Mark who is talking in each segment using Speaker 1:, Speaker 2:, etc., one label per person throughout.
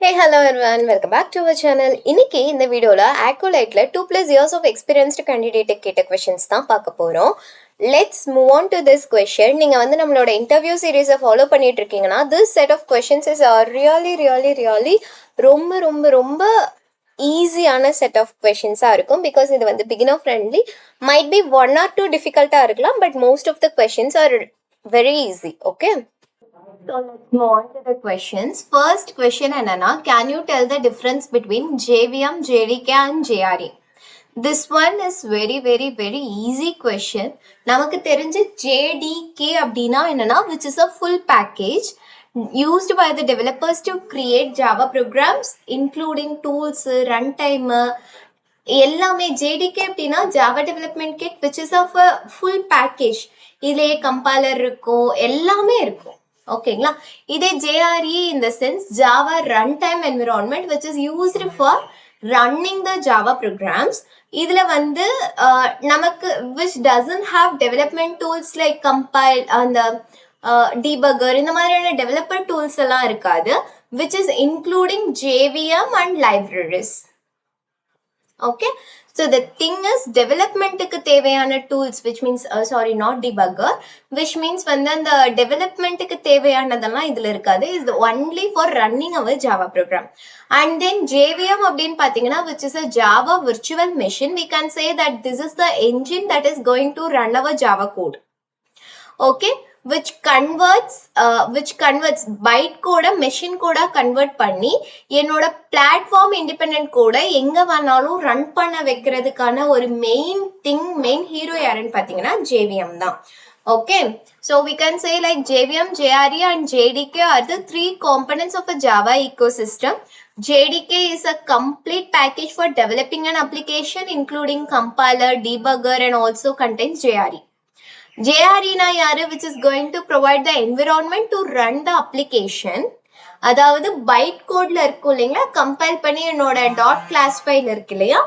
Speaker 1: Hey, hello everyone, welcome back to our channel. இன்னைக்கு இந்த வீடியோல Accoliteல 2+ years of experienced candidate கேட்ட questions தான் பார்க்க போறோம். Let's move on to this question. நீங்க வந்து நம்மளோட interview series ஃபாலோ பண்ணிட்டு இருக்கீங்கன்னா this set of questions is really ரொம்ப ஈஸியான செட் ஆஃப் கொஷின்ஸாக இருக்கும் பிகாஸ் இது வந்து beginner friendly. Might be 1 or 2 டிஃபிகல்ட்டாக இருக்கலாம், but most of the questions are very easy. Okay, so let's move on to the questions. First question என்னன்னா, can you tell the difference between JVM, JDK and JRE? This one is very easy question. நமக்கு தெரிஞ்ச JDK அப்படின்னா என்னன்னா, which is a full package used by the developers to create Java programs including tools, runtime, எல்லாமே. JDK அப்படின்னா Java Development Kit, which is of a full package. இதிலே compiler இருக்கும், எல்லாமே இருக்கும். ஓகேங்களா? இதே JRE in the sense Java Runtime Environment, which is used for running the Java programs. இதுல வந்து நமக்கு which doesn't have development tools like compile and debugger, இந்த மாதிரியான developer tools எல்லாம் இருக்காது, which is including JVM and libraries. Okay, so the thing is development-க்கு தேவையான tools, which means not debugger, which means வந்து அந்த development-க்கு தேவையானதெல்லாம் இதுல இருக்காது, is only for running our Java program. And then JVM அப்படின்னு பார்த்தீங்கன்னா, which is a Java virtual machine. We can say that this is the engine that is going to run our Java code. Okay, which converts byte code machine code convert பண்ணி என்னோட platform independent code எங்க வேணாலும் run பண்ண வைக்கிறதுக்கான ஒரு main hero யாருன்னு பார்த்தீங்கன்னா JVM தான். Okay, so we can say like JVM, JRE and JDK are the 3 components of a Java ecosystem. JDK is a complete package for developing an application including compiler, debugger and also contains JRE. JRE na yaru, which is going to provide the environment to run the application. அதாவது byte codeல இருக்கும் இல்லைங்களா, compile பண்ணி என்னோட dot class file இருக்கு இல்லையா,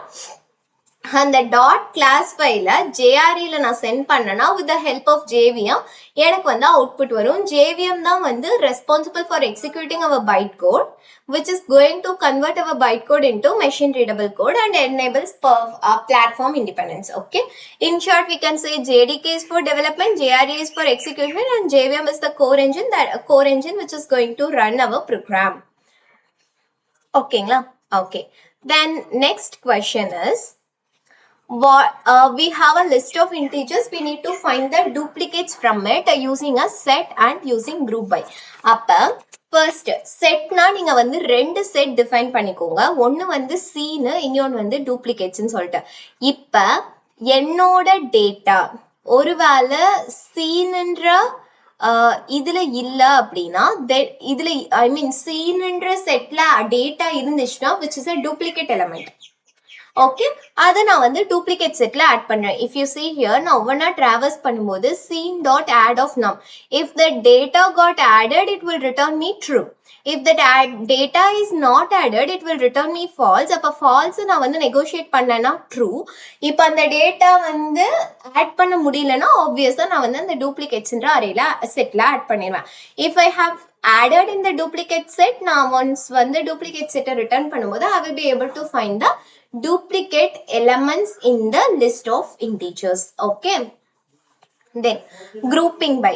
Speaker 1: அந்த dot class ஃபைல JREல நான் சென்ட் பண்ணனா with the help of JVM எனக்கு வந்து அவுட்புட் வரும். JVM தான் வந்து responsible for executing our byte code, which is going to convert our byte code into machine readable code and enables platform independence. Okay, in short we can say JDK is for development, JRE is for execution and JVM is the core engine which is going to run our program. Okay, okay. Then next question is, we have a list of integers. We need to find the duplicates from it using a set and using group by. அப்ப first setனா நீங்க வந்து 2 set define பண்ணிக்கோங்க. ஒன்னு வந்து சீனு, இன்னொன்னு வந்து duplicates சொல்லிட்டு. இப்ப என்னோட டேட்டா ஒருவேளை சீனுன்ற இதுல இல்ல அப்படின்னா இதுல சீனுன்ற செட்ல டேட்டா இருந்துச்சுன்னா which is a duplicate element. Okay, அதை நான் வந்து டூப்ளிகேட் செட்ல ஆட் பண்றேன். இஃப் யூ see here, நான் ஒவ்வொன்றா டிராவர்ஸ் பண்ணும்போது scene.add of num, if the data got added it will return me true, if that data is not added it will return me false. அப்ப false நான் வந்து negotiate பண்ணேன்னா true. இப்போ அந்த data வந்து ஆட் பண்ண முடியலன்னா ஆப்வியஸா நான் வந்து அந்த டூப்ளிகேட்ஸ்ன்ற அரேல செட்ல ஆட் பண்ணிடுவேன். If I have added in the duplicate set, நான் once வந்து duplicate set ரிட்டர்ன் பண்ணும்போது I will be able to find the duplicate elements in the list of integers. Okay, then grouping by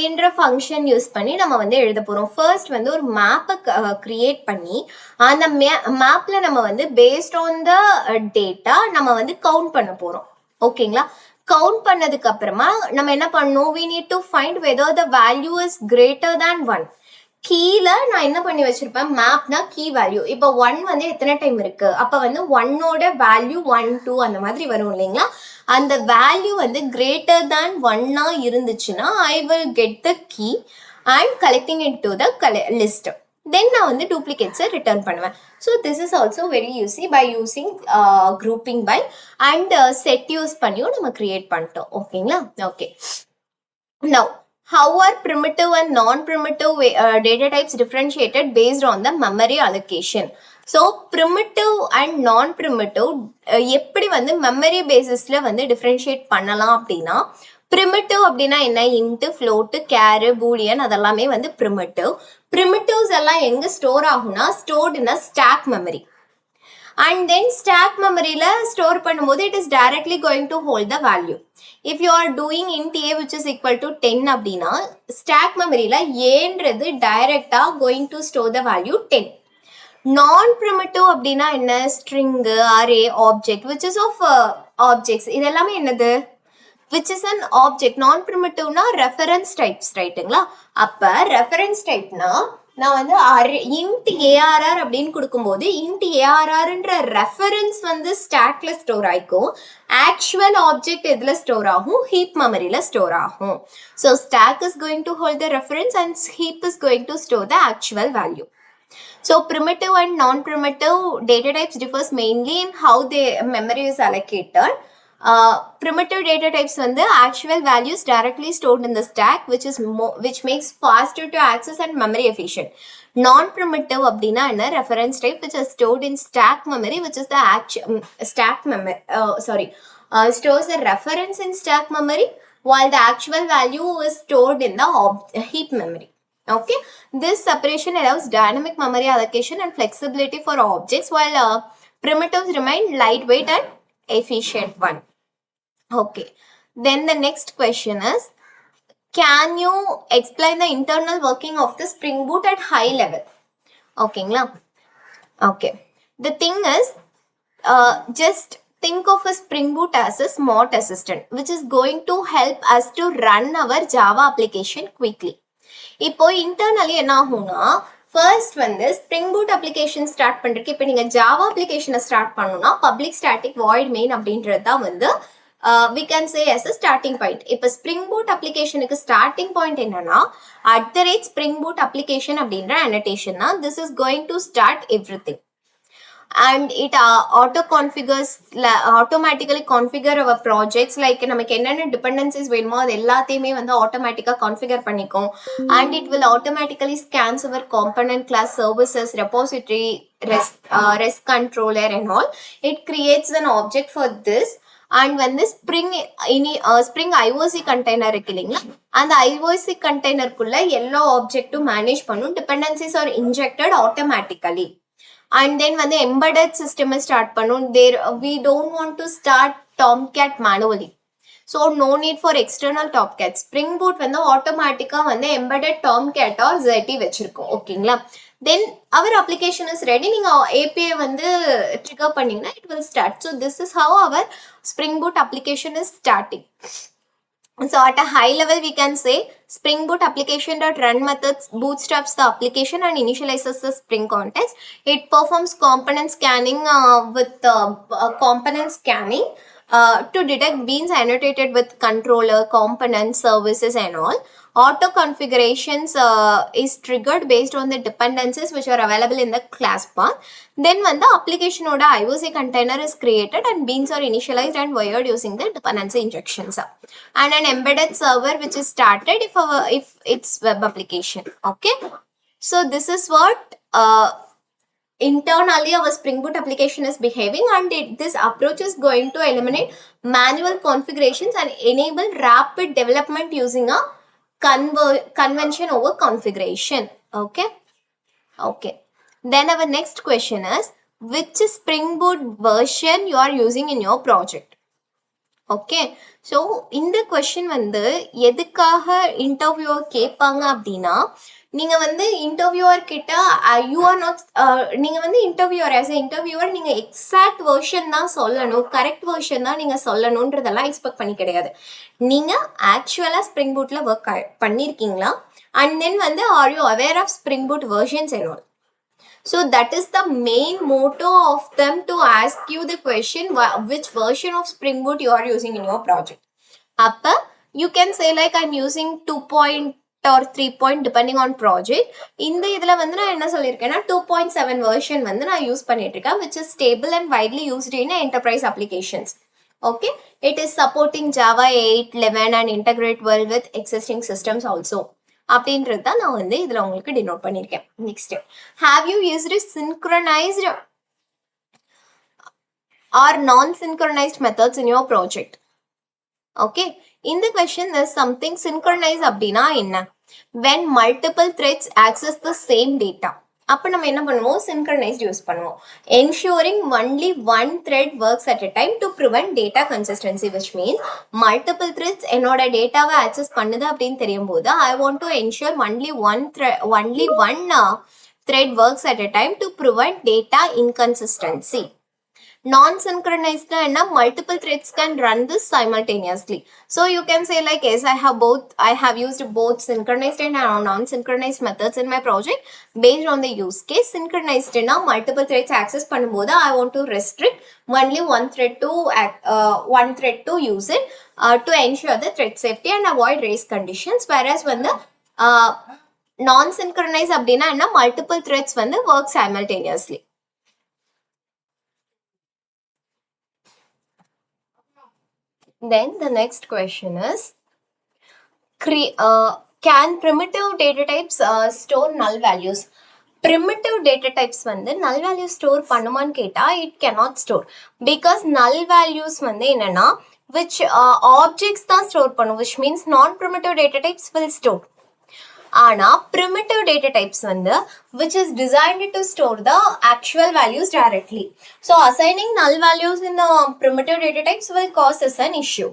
Speaker 1: என்ற function use பண்ணி நம்ம வந்து எழுத போறோம். First வந்து ஒரு மேப்பை கிரியேட் பண்ணி அந்த மேப்ல நம்ம வந்து பேஸ்ட் ஆன் த டேட்டா நம்ம வந்து கவுண்ட் பண்ண போறோம். ஓகேங்களா? கவுண்ட் பண்ணதுக்கு அப்புறமா நம்ம என்ன பண்ணணும், we need to find whether the value is greater than 1. கீழ நான் என்ன பண்ணி வச்சிருப்பேன், மேப்னா கீ வேல்யூ. இப்போ 1 வந்து எத்தனை டைம் இருக்கு, அப்ப வந்து 1ஓட வேல்யூ 1, 2 அந்த மாதிரி வரும் இல்லைங்களா. அந்த வேல்யூ வந்து கிரேட்டர் தேன் 1 இருந்துச்சுன்னா I will get the key and collecting it to the list. Then நான் வந்து டூப்ளிகேட்ஸை ரிட்டர்ன் பண்ணுவேன். So this is also very easy by using grouping by and set use பண்ணியும் நம்ம கிரியேட் பண்ணிட்டோம். ஓகேங்களா? Okay, now how are primitive and non-primitive data types differentiated based on the memory allocation? So primitive and non-primitive எப்படி வந்து memory basisல வந்து differentiate பண்ணலாம் அப்படின்னா, primitive அப்படின்னா என்ன? int, float, char, boolean அதெல்லாமே வந்து primitive. Primitives எல்லாம் எங்க ஸ்டோர் ஆகும்னா stored in a stack memory. And then stack memory la store பண்ணும்போது it is directly going to hold the value. If you are doing int a which is equal to 10 அப்படின்னா stack memory la ஏன்றது direct going to store the value 10. Non-primitive அப்படின்னா என்ன? string, array, object which is of objects இதெல்லாமே என்னது? which is an object. Non-primitive na reference types ரைட்டுங்களா? அப்ப reference type na நான் வந்து int arr அப்படின்னு கொடுக்கும்போது int arrன்ற ரெஃபரன்ஸ் வந்து ஸ்டாக்ல ஸ்டோர் ஆயிக்கும். ஆக்சுவல் ஆப்ஜெக்ட் எதுல ஸ்டோர் ஆகும்? ஹீப் மெமரியில ஸ்டோர் ஆகும். So stack is going to hold the reference and heap is going to store the actual value. So primitive and non-primitive data types differs mainly in how the memory is allocated. Primitive data types வந்து actual values directly stored in the stack which makes faster to access and memory efficient. Non-primitive அப்படின்னா என்ன? reference type which is stored in stack memory which is the stack memory stores the reference in stack memory while the actual value is stored in the heap memory. Okay, this separation allows dynamic memory allocation and flexibility for objects while primitives remain lightweight and efficient one. Okay, then the next question is, can you explain the internal working of the Spring Boot at high level? Okay, okay. The thing is, just think of a Spring Boot as a smart assistant which is going to help us to run our Java application quickly. இப்போ internally என்ன ஆகும்னா first வந்து spring boot application start பண்ணுறதுக்கு இப்போ நீங்கள் Java அப்ளிகேஷனை start பண்ணணும்னா public static void main அப்படின்றது தான் வந்து we can say as a starting point. இப்போ ஸ்ப்ரிங் பூட் அப்ளிகேஷனுக்கு ஸ்டார்டிங் பாயிண்ட் என்னன்னா @spring boot application அப்படின்ற annotation தான். This is going to start everything. And it automatically configure our projects like நமக்கு என்னென்ன dependencies வேணுமோ அது எல்லாத்தையுமே வந்து automatically configure பண்ணிக்கும். And it will automatically scans our component class services, repository, REST controller and all. It creates an object for this. And when the Spring IOC container இருக்கு இல்லைங்களா, அந்த IOC container குள்ள எல்லா object manage பண்ணும். Dependencies are injected automatically. And then when the embedded system is start pannu, there we don't want to start Tomcat manually. So no need for external Tomcat. Spring Boot when the automatica when the embedded Tomcat or ZT vechirukkom. Okay, then our application is ready. Neenga API வந்து trigger பண்ணீங்கன்னா it will start. So this is how our Spring Boot application is starting. So at a high level, we can say Spring Boot application.run methods bootstraps the application and initializes the Spring context. It performs component scanning with component scanning to detect beans annotated with controller, components, services and all. Auto configurations is triggered based on the dependencies which are available in the class path. Then when the application oda IOC container is created and beans are initialized and wired using the dependency injections. And an embedded server which is started if it's web application. Okay, so this is what internally our Spring Boot application is behaving, and this approach is going to eliminate manual configurations and enable rapid development using a convention over configuration. Okay, then our next question is, which Spring Boot version you are using in your project? Okay, so இந்த question வந்து எதுக்காக interviewer கேட்பாங்க அப்படின்னா, நீங்க வந்து interviewer கிட்ட you are not நீங்க வந்து இன்டர்வியூவர் ஆஸ் இன்டர்வியூவர் நீங்க எக்ஸாக்ட் வெர்ஷன் தான் சொல்லணும், கரெக்ட் வெர்ஷன் தான் நீங்க சொல்லணுன்றதெல்லாம் எக்ஸ்பெக்ட் பண்ணி கிடையாது. நீங்க ஆக்சுவலா ஸ்ப்ரிங் பூட்ல ஒர்க் பண்ணிருக்கீங்களா, அண்ட் தென் வந்து are you aware of Spring Boot versions and all. So that is the main motto of them to ask you the question which version of Spring Boot you are using in your project. Appa you can say like I'm using 2 or 3 depending on project. இந்த இதுல வந்து நான் என்ன சொல்லிருக்கேன்னா 2.7 version வந்து நான் use பண்ணிட்டு இருக்கேன், which is stable and widely used in enterprise applications. Okay, it is supporting Java 8, 11 and integrate well with existing systems also. அப்படின்றது தான் நான் வந்து இதில் உங்களுக்கு டினோட் பண்ணியிருக்கேன். Next, have you used synchronized or non synchronized methods in your project? Okay, In the question there's something synchronized அப்படினா என்ன? When multiple threads access the same data. அப்ப நம்ம என்ன பண்ணுவோம்? Synchronized use பண்ணுவோம். Ensuring only one thread works at a time to prevent data consistency, which means multiple threads என்னோட டேட்டாவை access பண்ணுது அப்படின்னு தெரியும் போது I want to ensure only one thread works at a time to prevent data inconsistency. Non-synchronized and multiple threads can run this simultaneously. So you can say like, yes, I have used both synchronized and non-synchronized methods in my project based on the use case. Synchronized na multiple threads access பண்ணும்போது I want to restrict only one thread to use it to ensure the thread safety and avoid race conditions. Whereas when the non-synchronized அப்படின்னா என்ன multiple threads வந்து work simultaneously. Then the next question is, can primitive data types store null values? Primitive data types வந்து null values store பண்ணுமான்னு கேட்டா it cannot store because null values வந்து என்னன்னா which objects தான் store பண்ணும், which means non-primitive data types will store. ஆனா primitive data types வந்து which is designed to store the actual values directly. So assigning null values in the primitive data types will cause us an issue.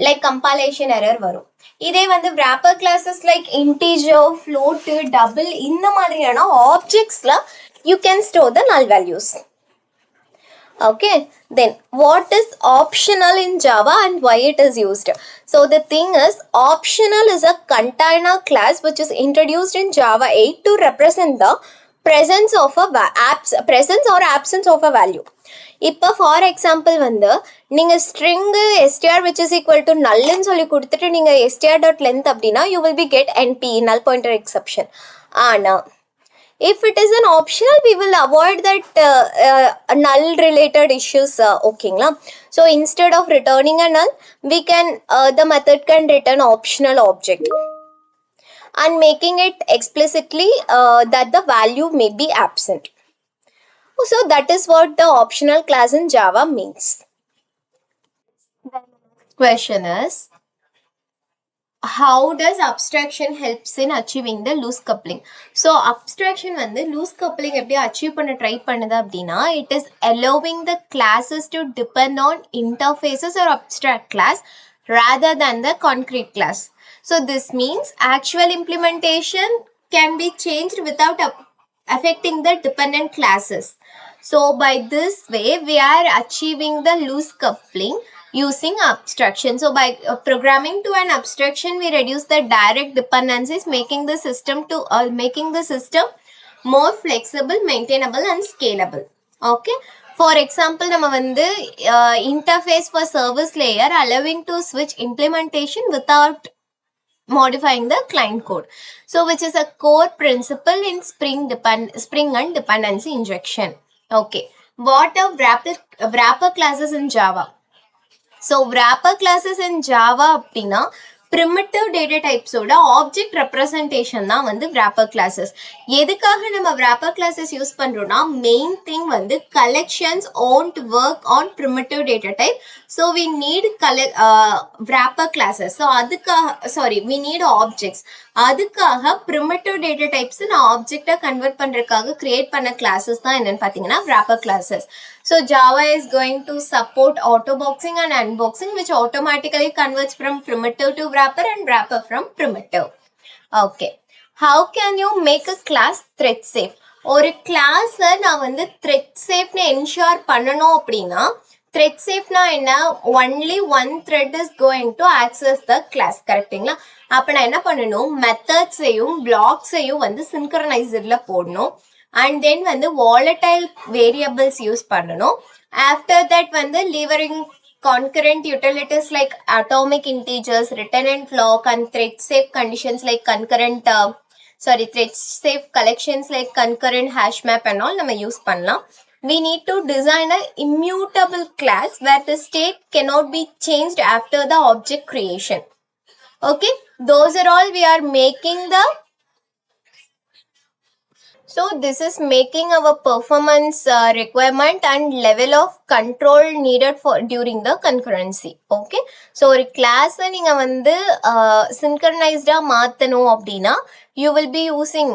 Speaker 1: Like compilation error வரும். இதே வந்து wrapper classes like integer, float, double இந்த மாதிரியான objectsல you can store the null values. Okay, then what is optional in Java and why it is used? So the thing is, optional is a container class which is introduced in Java 8 to represent the presence or absence of a value. இப்போ for example வந்து நீங்கள் string str which is equal to nullன்னு சொல்லி கொடுத்துட்டு நீங்கள் str.length அப்படின்னா you will be get NP, null pointer exception. ஆனால் if it is an optional, we will avoid that null related issues. Okay, so instead of returning a null, we can the method can return optional object and making it explicitly that the value may be absent. So that is what the optional class in Java means. The next question is, how does abstraction helps in achieving the loose coupling? So abstraction வந்து loose coupling எப்படி achieve பண்ண try பண்ணுது அப்படின்னா it is allowing the classes to depend on interfaces or abstract class rather than the concrete class. So this means actual implementation can be changed without affecting the dependent classes. So by this way we are achieving the loose coupling using abstraction. So by programming to an abstraction, we reduce the direct dependencies, making the system more flexible, maintainable, and scalable. Okay. For example, நம்ம வந்து interface for service layer allowing to switch implementation without modifying the client code. So which is a core principle in Spring and dependency injection. Okay. What are wrapper classes in Java? So wrapper classes in Java அப்படின்னா primitive data types ஓட object representation தான் வந்து wrapper classes. எதுக்காக நம்ம wrapper classes use பண்றோம்னா main thing வந்து collections won't work on primitive data type. So we need wrapper classes. So we need objects. அதுக்காக primitive data types நான் object convert பண்றதுக்காக create பண்ண classes தான் என்னன்னு பார்த்தீங்கன்னா wrapper classes. So Java is going to support auto-boxing and unboxing, which automatically converts from primitive to wrapper and wrapper from primitive. Okay. How can you make a class thread safe? ஒரு class நான் வந்து thread safe ensure பண்ணணும் அப்படின்னா thread safe na enna only one thread is going to access the class. கரெக்ட்டுங்களா? அப்ப நான் என்ன பண்ணணும், methods ஐயும் blocks ஐயும் வந்து synchronizedல போடணும். And then வந்து volatile variables use பண்ணணும். After that வந்து leveraging concurrent utilities like atomic integers, return and flock, and thread safe conditions like thread safe collections like concurrent hash map and all நம்ம use பண்ணலாம். We need to design an immutable class where the state cannot be changed after the object creation. Okay, those are all we are making the. So this is making our performance requirement and level of control needed for during the concurrency. Okay, so ஒரு class நீங்க வந்து synchronized மாத்தணும் அப்படின்னா you will be using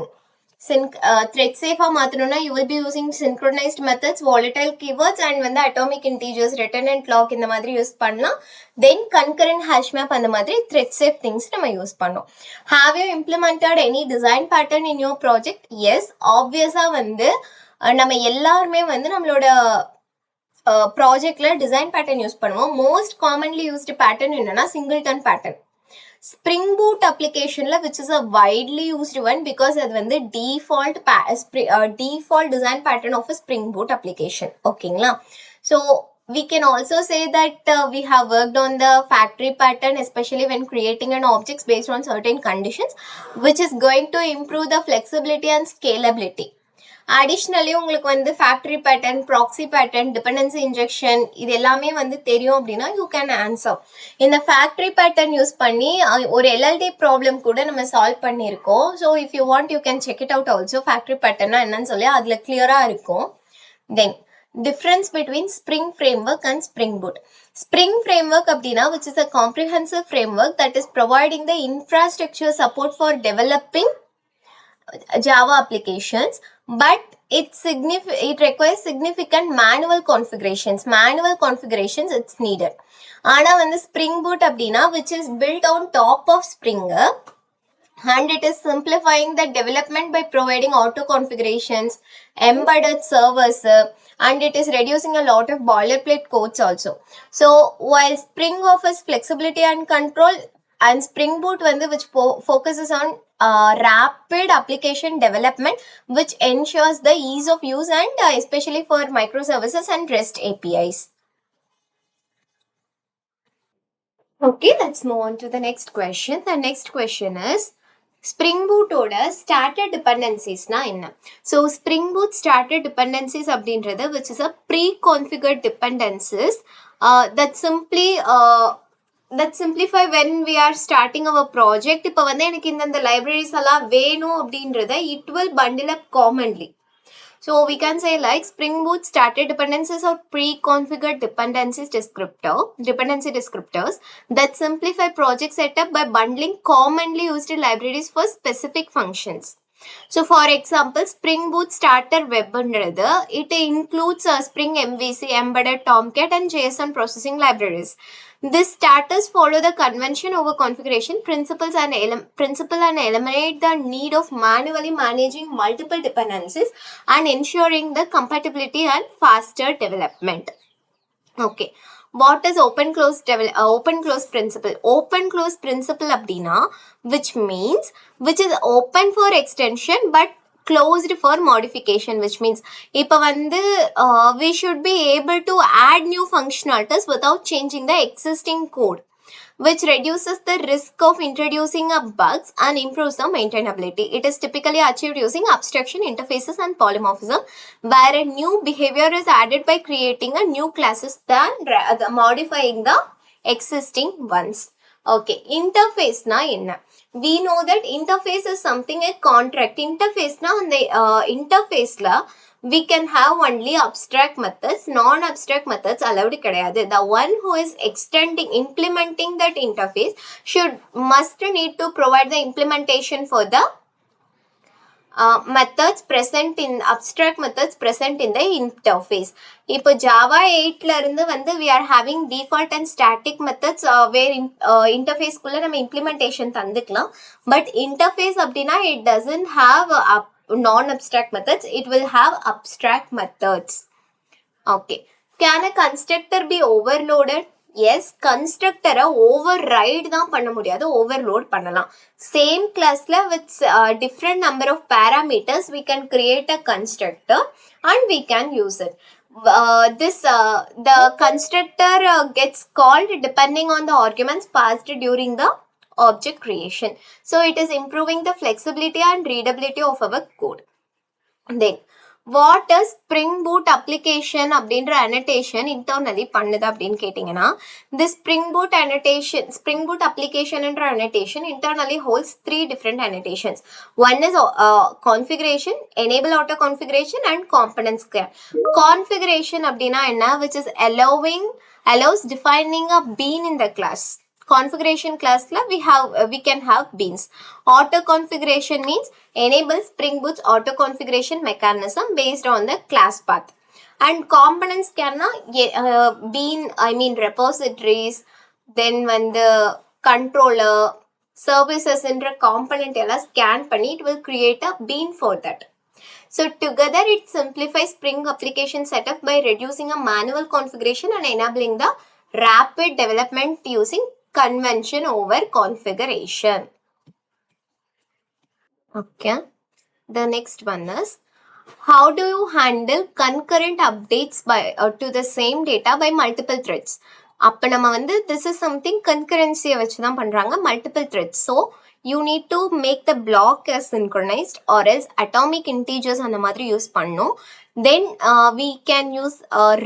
Speaker 1: thread safe மாத்தணும்னா you will be using synchronized methods, volatile keywords and வந்து atomic integers, return and clock இந்த மாதிரி use பண்ணலாம். Then concurrent hash map அந்த மாதிரி thread safe things நம்ம யூஸ் பண்ணோம். Have you implemented any design pattern in your project? Yes, obviously வந்து நம்ம எல்லாருமே வந்து நம்மளோட ப்ராஜெக்ட்ல டிசைன் பேட்டர்ன் யூஸ் பண்ணுவோம். மோஸ்ட் காமன்லி யூஸ்டு பேட்டர்ன் என்னன்னா singleton pattern. Spring Boot applicationல which is a widely used one because அது வந்து default design pattern of a Spring Boot application. ஓகேங்களா? So we can also say that we have worked on the factory pattern, especially when creating an objects based on certain conditions, which is going to improve the flexibility and scalability. Additionally உங்களுக்கு வந்து factory pattern, proxy pattern, dependency injection இது எல்லாமே வந்து தெரியும் அப்படின்னா you can answer. இந்த factory pattern use பண்ணி ஒரு LLD problem கூட நம்ம சால்வ் பண்ணியிருக்கோம். So if you want you can check it out also. factory pattern என்னன்னு சொல்லி அதுல கிளியரா இருக்கும். Then difference between Spring Framework and Spring Boot. Spring Framework அப்படின்னா which is a comprehensive framework that is providing the infrastructure support for developing Java applications, but it requires significant manual configurations. It's needed. ஆனா வந்து Spring Boot அப்படின்னா which is built on top of Spring and it is simplifying the development by providing auto configurations, embedded servers, and it is reducing a lot of boilerplate codes also. So while Spring offers flexibility and control, and Spring Boot which focuses on rapid application development, which ensures the ease of use and especially for microservices and REST APIs. Okay, let's move on to the next question. The next question is Spring Boot oda starter dependencies na enna. So Spring Boot starter dependencies அப்படின்றது which is a pre-configured dependencies that simplify when we are starting our project. இப்போ வந்து எனக்கு இந்த libraries எல்லாம் வேணும் அப்படின்றத it will bundle up commonly. So we can say like Spring Boot starter dependencies or pre-configured dependency descriptors that simplify project setup by bundling commonly used libraries for specific functions. So for example, Spring Boot starter web it includes Spring MVC, embedded Tomcat and JSON processing libraries. These starters follow the convention over configuration principle and eliminate the need of manually managing multiple dependencies and ensuring the compatibility and faster development. Okay, what is open close principle? Open close principle அப்படின்னா which is open for extension but closed for modification, which means இப்போ வந்து we should be able to add new functionalities without changing the existing code, which reduces the risk of introducing bugs and improves the maintainability. It is typically achieved using abstraction, interfaces and polymorphism, where a new behavior is added by creating a new classes than modifying the existing ones. Okay, interface na enna? We know that interface is something a contract. Interface na on the interface la we can have only abstract methods, non-abstract methods allowed கிடையாது. The one who is implementing that interface must need to provide the implementation for the methods present in abstract methods present in the interface. இப்போ Java 8ல இருந்து வந்து we are having default and static methods where interface குள்ள நம்ம implementation தந்துக்கலாம். But interface அப்படின்னா it doesn't have non-abstract methods, it will have abstract methods. Okay, can a constructor be overloaded? Yes, constructor override தான் பண்ண முடியாது, overload பண்ணலாம். Same classல with different number of parameters we can create a constructor and we can use it. The constructor gets called depending on the arguments passed during the object creation. So it is improving the flexibility and readability of our code. Then what is spring boot application அப்படின்ற annotation internally பண்ணுது அப்படின்னு கேட்டிங்கன்னா, the spring boot அப்ளிகேஷன்ன்ற annotation internally holds 3 different annotations. One is configuration, enable auto configuration and component scan. Configuration அப்படின்னா என்ன? which is allows defining a bean in the class. Configuration class la we can have beans. Auto configuration means enable Spring Boot's auto configuration mechanism based on the class path. And components can bean, repositories, then when the controller services in the component scan panni, it will create a bean for that. So together it simplifies Spring application setup by reducing a manual configuration and enabling the rapid development using convention over configuration. Okay. The next one is, how do you handle concurrent updates by to the same data by multiple threads? அப்போ நம்ம வந்து this is something concurrency வச்சு தான் பண்ணுறாங்க, multiple threads. So you need to make the block as synchronized or else atomic integers அந்த மாதிரி use பண்ணும். Then we can use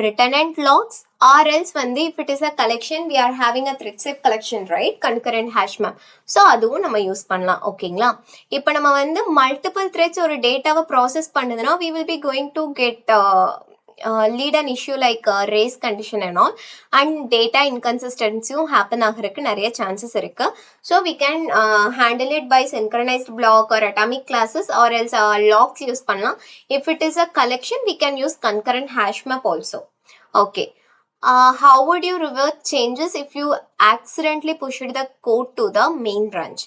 Speaker 1: returnant logs, or else வந்து if it is a collection, we are having a thread safe collection, right? Concurrent hash map. So அதுவும் நம்ம use பண்ணலாம். ஓகேங்களா? இப்போ நம்ம வந்து மல்டிபிள் த்ரெட்ஸ் ஒரு டேட்டாவை ப்ராசஸ் பண்ணுதுன்னா we will be going to get lead an issue like race condition and all, and data inconsistency happen ஆகிறதுக்கு நிறைய chances இருக்கு. So we can handle it by synchronized block or atomic classes, or else logs use பண்ணலாம். If it is a collection, we can use concurrent hash map also. Okay. How would you revert changes if you accidentally pushed the code to the main branch?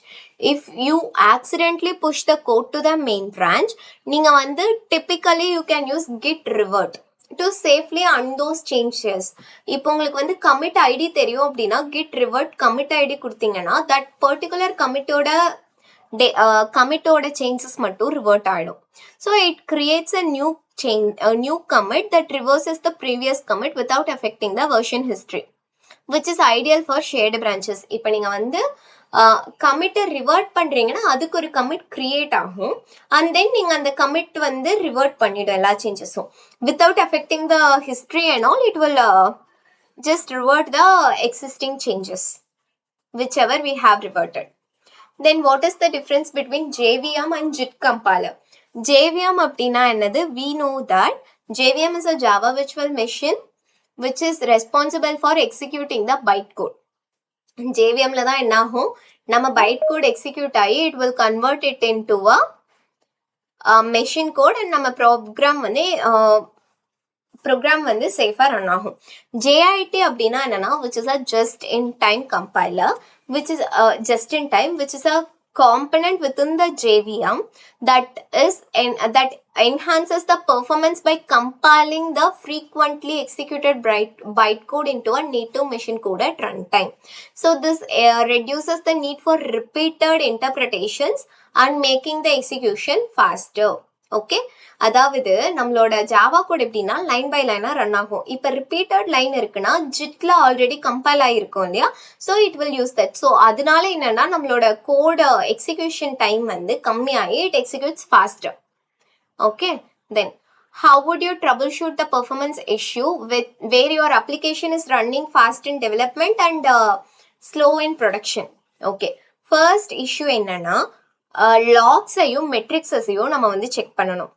Speaker 1: If you accidentally push the code to the main branch, நீங்க வந்து typically you can use git revert to safely undo those changes. இப்போ உங்களுக்கு வந்து commit ID தெரியும் அப்படின்னா git revert commit ID கொடுத்தீங்கன்னா that particular commitோட changes மட்டும் revert ஆயிடும். So it creates a new commit that reverses the previous commit without affecting the version history, which is ideal for shared branches. இப்போ நீங்க வந்து கமிட்டை revert பண்றீங்கன்னா அதுக்கு ஒரு commit create ஆகும், அண்ட் தென் நீங்க அந்த கமிட் வந்து ரிவர்ட் பண்ணிடும் எல்லா சேஞ்சஸும் without affecting the history and all. It will just revert the existing changes whichever we have reverted. Then what is the difference between JVM and JIT compiler? JVM அப்படின்னா என்னது? We know that JVM is a Java virtual machine which is responsible for executing the bytecode. JVMல தான் என்ன ஆகும், நம்ம bytecode execute ஆகி it will convert it into a machine code and நம்ம program வந்து சேஃபாக ரன் ஆகும். JIT அப்படின்னா என்னன்னா, which is a just in time compiler, which is just in time, which is a component within the JVM that enhances the performance by compiling the frequently executed bytecode into a native machine code at runtime. So this reduces the need for repeated interpretations and making the execution faster. Okay, அதாவது நம்மளோட Java code எப்படின்னா line by லைனா run ஆகும். இப்போ repeated line இருக்குன்னா ஜிட்ல already compile ஆகிருக்கும் இல்லையா, so it will use that. So அதனால என்னன்னா நம்மளோட கோட் எக்ஸிக்யூஷன் டைம் வந்து கம்மியாகி it executes faster. Okay, then how would you troubleshoot the performance issue where your application is running fast in development and slow in production? Okay, first issue என்னன்னா லாக்ஸையும் மெட்ரிக்ஸையும் நம்ம வந்து check பண்ணணும்.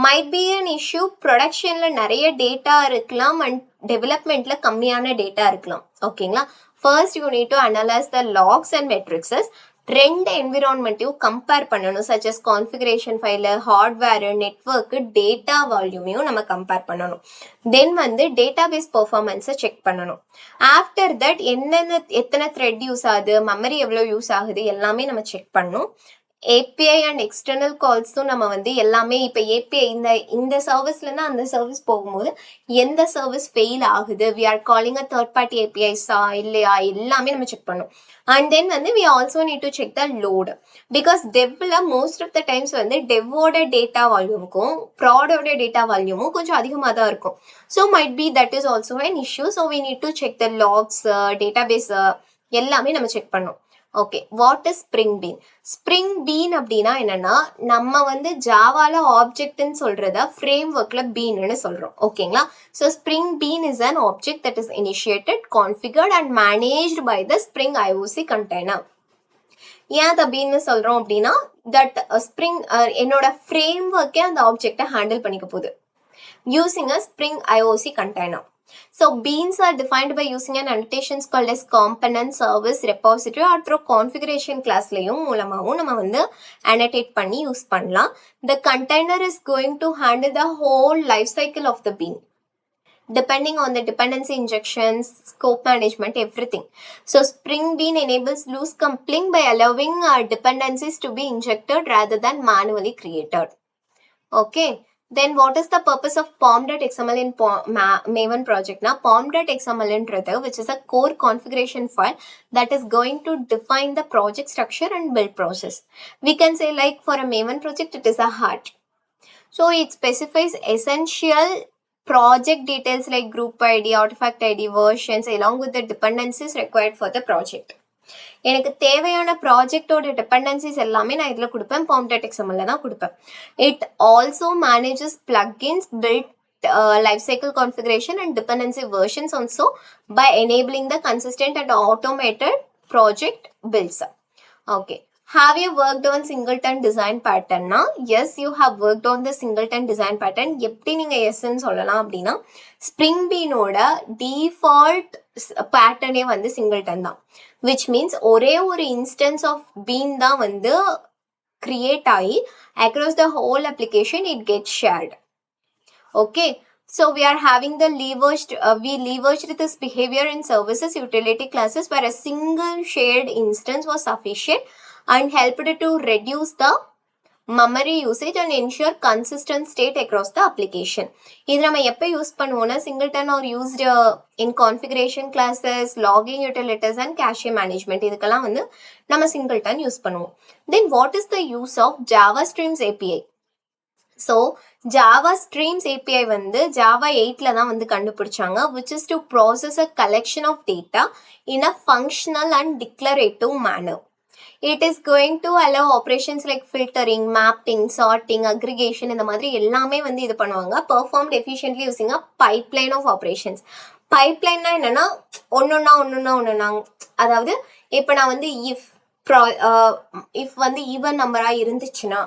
Speaker 1: Might be an issue, ப்ரொடக்ஷன்ல நிறைய data இருக்கலாம் and டெவலப்மெண்ட்ல கம்மியான data இருக்கலாம். ஓகேங்களா, first you need to analyse the logs and metrics. ரெண்டு என்விரான்மெண்ட்டையும் கம்பேர் பண்ணணும், such as configuration file, hardware, network, data வால்யூமையும் நம்ம கம்பேர் பண்ணணும். தென் வந்து டேட்டாபேஸ் பெர்ஃபார்மன்ஸை செக் பண்ணணும். ஆஃப்டர் தட் எத்தனை த்ரெட் யூஸ் ஆகுது, மெமரி எவ்வளோ யூஸ் ஆகுது எல்லாமே நம்ம செக் பண்ணணும். ஏபிஐ அண்ட் எக்ஸ்டர்னல் கால்ஸும் நம்ம வந்து எல்லாமே இப்போ ஏபிஐ இந்த சர்வீஸ்லேருந்து அந்த சர்வீஸ் போகும்போது எந்த சர்வீஸ் ஃபெயில் ஆகுது, we are calling a third party ஏபிஐஸா இல்லையா, எல்லாமே நம்ம செக் பண்ணணும். அண்ட் தென் வந்து we also need to check the load, because டெவ்வில் மோஸ்ட் ஆஃப் த டைம்ஸ் வந்து டெவோட டேட்டா வால்யூமுக்கும் ப்ராடோட டேட்டா வால்யூமும் கொஞ்சம் அதிகமாக தான் இருக்கும். So might be that is also an issue. So we need to check the logs, database எல்லாமே நம்ம செக் பண்ணணும். Okay, what is Spring bean? Spring bean அப்படின்னா என்னன்னா, நம்ம வந்து ஜாவால ஆப்ஜெக்ட்னு சொல்றத ஃப்ரேம் ஒர்க்ல பீன்னு சொல்றோம். ஓகேங்களா? So spring bean is an object that is initiated, configured and managed by the spring IOC container. ஏன் அதை பீன்னு சொல்றோம் அப்படின்னா, தட் ஸ்ப்ரிங் என்னோட ஃப்ரேம் ஒர்க்கே அந்த ஆப்ஜெக்டை ஹேண்டில் பண்ணிக்க போகுது using a Spring IOC container. So beans are defined by using an annotations called as component, service, repository or through configuration class லையும் மூலமாகவும் நம்ம வந்து annotate பண்ணி யூஸ் பண்ணலாம். The container is going to handle the whole life cycle of the bean, depending on the dependency injections, scope management, everything. So Spring Bean enables loose coupling by allowing dependencies to be injected rather than manually created. Okay. Then what is the purpose of pom.xml in Maven project? Now pom.xml intrathu, which is a core configuration file that is going to define the project structure and build process. We can say like for a Maven project, it is a heart. So it specifies essential project details like group ID, artifact ID, versions along with the dependencies required for the project. எனக்கு தேவையான ப்ராஜெக்டோட dependencies எல்லாமே நான் இதில் கொடுப்பேன், pom.xml தான் கொடுப்பேன். It also manages plugins, build life cycle configuration and dependency versions also by enabling the consistent and automated project builds. Okay. Have you worked on singleton design pattern? Na? Yes, you have worked on the singleton design pattern. எப்படி நீங்க எஸ்ன்னு சொல்லலாம் அப்படின்னா, spring பீனோட default பேட்டர்னே வந்து singleton தான், which means ஒரே ஒரு instance of been தான் வந்து கிரியேட் ஆகி across the whole application it gets shared. Okay. So we are having the we leveraged this behavior in services utility classes where a single shared instance was sufficient and helped to reduce the memory usage and ensure consistent state across the application. இது நம்ம எப்போ use பண்ணுவோம்னா, singleton are used in configuration classes, logging utilities and cache management. இதுக்கெல்லாம் வந்து நம்ம singleton use பண்ணுவோம். Then what is the use of Java Streams API? So Java Streams API வந்து Java 8ல தான் வந்து கண்டுபிடிச்சாங்க, which is to process a collection of data in a functional and declarative manner. It is going to allow operations like filtering, mapping, sorting, aggregation, இந்த மாதிரி எல்லாமே வந்து இது பண்ணுவாங்க, performed efficiently using a pipeline of operations. பைப்லைன்னா என்னன்னா, ஒன்றுன்னா அதாவது இப்போ நான் வந்து இஃப் வந்து ஈவன் நம்பராக இருந்துச்சுன்னா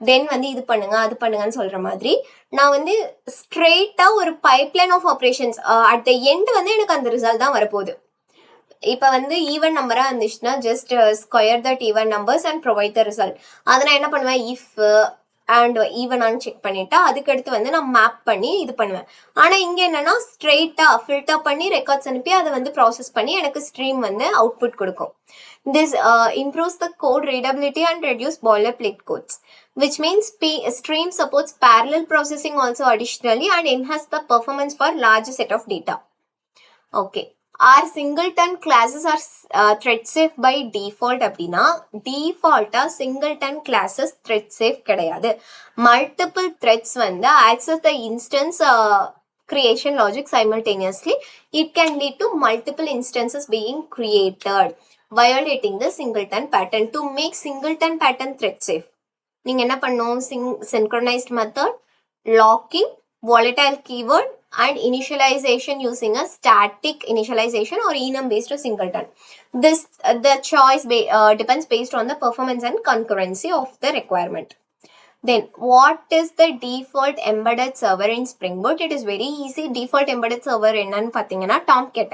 Speaker 1: தென் வந்து இது பண்ணுங்க அது பண்ணுங்கன்னு சொல்ற மாதிரி நான் வந்து ஸ்ட்ரெயிட்டா ஒரு pipeline of operations at the end வந்து எனக்கு அந்த ரிசல்ட் தான் வரப்போகுது. இப்போ வந்து ஈவன் நம்பரா இருந்துச்சுன்னா just square that even numbers and provide the result. அதை நான் என்ன பண்ணுவேன், இஃப் அண்ட் ஈவனான்னு செக் பண்ணிட்டா அதுக்கடுத்து வந்து நான் மேப் பண்ணி இது பண்ணுவேன். ஆனால் இங்கே என்னன்னா ஸ்ட்ரெயிட்டா ஃபில்டர் பண்ணி ரெக்கார்ட்ஸ் அனுப்பி அதை வந்து ப்ராசஸ் பண்ணி எனக்கு ஸ்ட்ரீம் வந்து அவுட்புட் கொடுக்கும். This improves the code readability and reduce boilerplate codes, which means stream supports parallel processing also additionally and enhance the performance for large set of data. Okay. Our singleton classes are thread safe by default அப்படின்னா default singleton classes thread safe கிடையாது. Multiple threads வந்து access the instance creation logic simultaneously. It can lead to multiple instances being created, violating the singleton pattern. To make singleton pattern thread safe, நீங்க என்ன பண்ணணும், synchronized method, locking, volatile keyword and initialization using a static initialization or enum based singleton. This the choice depends based on the performance and concurrency of the requirement. Then what is the default embedded server in Spring Boot? It is very easy. Default embedded server என்னன்னு பார்த்தீங்கன்னா Tomcat.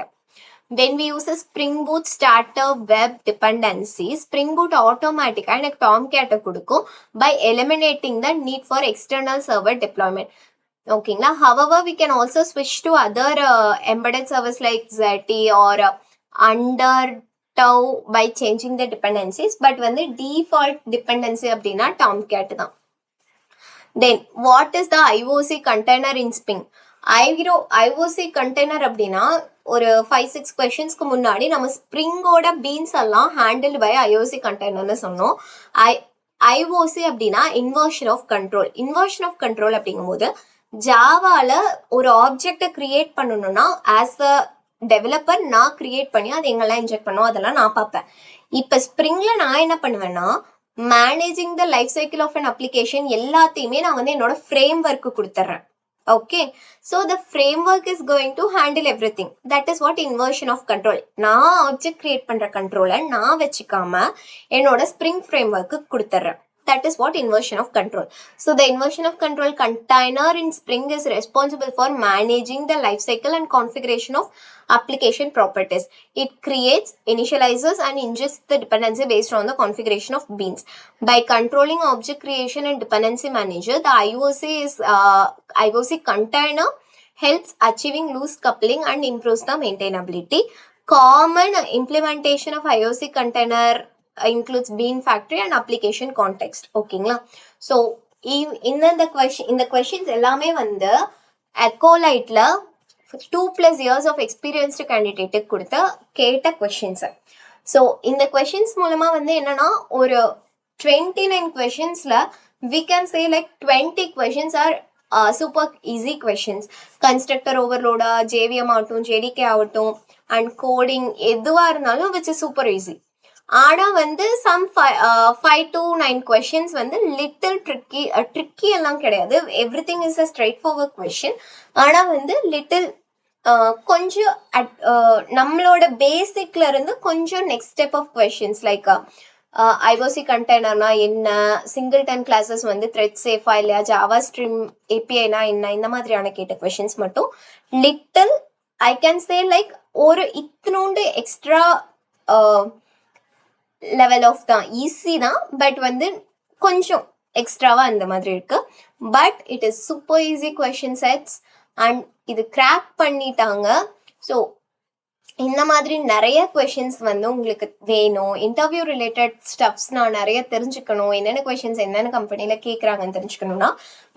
Speaker 1: Then we use a Spring Boot starter web dependency. Spring Boot automatic எனக்கு Tomcat கொடுக்கும் by eliminating the need for external server deployment. Okay, now however we can also switch to other embedded servers like ZT or Undertow by changing the dependencies, but when the default dependency அப்படின்னா Tomcat தான். Then what is the IOC container in Spring? IOC container அப்படின்னா ஒரு 5-6 questions-க்கு முன்னாடி நம்ம ஸ்ப்ரிங்கோட beans எல்லாம் handled by IOC கண்டெய்னர்னு சொன்னோம். IOC அப்படின்னா inversion of control. Inversion of control அப்படிங்கும்போது ஜாவால ஒரு ஆப்ஜெக்டை கிரியேட் பண்ணணும்னா ஆஸ் அ டெவலப்பர் நான் கிரியேட் பண்ணி அதை எங்கெல்லாம் இன்ஜெக்ட் பண்ணோம் அதெல்லாம் நான் பார்ப்பேன். இப்போ ஸ்ப்ரிங்ல நான் என்ன பண்ணுவேன்னா managing the life cycle of an application எல்லாத்தையுமே நான் வந்து என்னோட ஃப்ரேம் ஒர்க்கு கொடுத்துட்றேன். Okay, so the framework is going to handle everything. That is what inversion of control. நான் ஆப்ஜெக்ட் கிரியேட் பண்ற கண்ட்ரோலை நான் வச்சுக்காம என்னோட ஸ்ப்ரிங் ஃப்ரேம்வொர்க்கு கொடுத்துட்றேன். That is what inversion of control. So the inversion of control container in Spring is responsible for managing the lifecycle and configuration of application properties. It creates, initializes and ingests the dependency based on the configuration of beans. By controlling object creation and dependency manager, the IOC container helps achieving loose coupling and improves the maintainability. Common implementation of IOC container includes bean factory and application context. ஓகேங்களா? So இந்த questions எல்லாமே வந்து Accoliteல 2+ years of experienced candidate கொடுத்த கேட்ட questions. So இந்த questions மூலமா வந்து என்னன்னா ஒரு 29 questionsல we can say like 20 questions are super easy questions. Constructor overload, JVM ஆகட்டும், JDK ஆகட்டும், and coding எதுவா இருந்தாலும் which is super easy. ஆனா வந்து some 5 to 9 questions வந்து little tricky எல்லாம் கிடையாது. everything is a straightforward question. ஆனா வந்து little கொஞ்சம் நம்மளோட பேசிக்ல இருந்து கொஞ்சம் next step of questions like IOC கண்டெய்னர்னா என்ன, சிங்கிள்டன் கிளாஸஸ் வந்து த்ரெட் சேஃபா இல்லையா, ஜாவா ஸ்ட்ரீம் ஏபிஐனா என்ன, இந்த மாதிரியான கேட்ட கொஷின்ஸ் மட்டும் little I can say like ஒரு இத்தினோண்டு எக்ஸ்ட்ரா லெவல் ஆஃப் தான், ஈஸி தான், பட் வந்து கொஞ்சம் எக்ஸ்ட்ராவா அந்த மாதிரி இருக்கு. But it is super easy question sets and இது கிராக் பண்ணிட்டாங்க. ஸோ இந்த மாதிரி நிறைய கொஷின்ஸ் வந்து உங்களுக்கு வேணும். இன்டர்வியூ ரிலேட்டட் ஸ்டப்ஸ் நான் நிறைய தெரிஞ்சுக்கணும், என்னென்ன கொஷின்ஸ் என்னென்ன கம்பெனியில் கேட்குறாங்கன்னு தெரிஞ்சுக்கணும்னா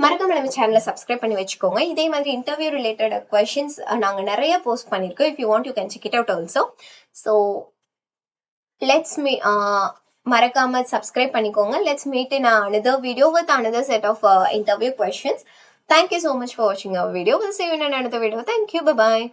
Speaker 1: மறக்காம நம்ம சேனலை சப்ஸ்கிரைப் பண்ணி வச்சுக்கோங்க. இதே மாதிரி இன்டர்வியூ ரிலேட்டட் கொஷின்ஸ் நாங்கள் நிறைய போஸ்ட் பண்ணியிருக்கோம். If you want you can check it out also. So let's மறக்காம சப்ஸ்கிரைப் பண்ணிக்கோங்க. Let's meet in another video with another set of interview questions. Thank you so much for watching our video. We'll see you in another video. Thank you. Bye bye.